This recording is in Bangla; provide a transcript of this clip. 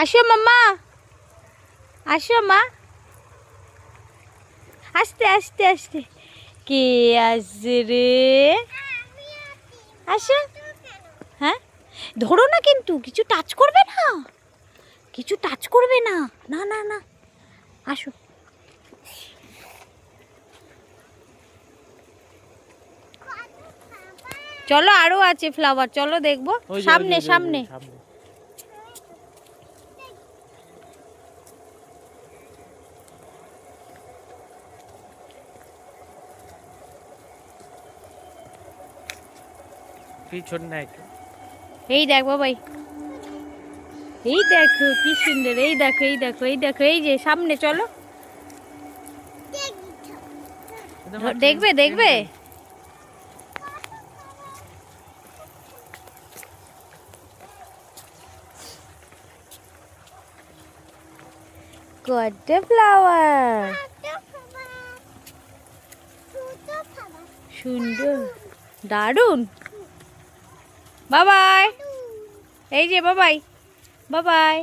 আসো মাম্মা, আসো মা, আস্তে আস্তে আস্তে। কে আসছে রে? আসো। হ্যাঁ, ধরো না কিন্তু, কিছু টাচ করবে না, কিছু টাচ করবে না, না না না। আসো। চলো, আরো আছে ফ্লাওয়ার, চলো দেখবো। সামনে সামনে। এই দেখ বাবাই, এই দেখো কি সুন্দর, এই দেখো এই দেখো এই দেখো, এই যে সামনে, চলো দেখবে দেখবে। কত ফ্লাওয়ার, সুন্দর, দারুন। বাবাই, এই যে বাবাই, বাবাই।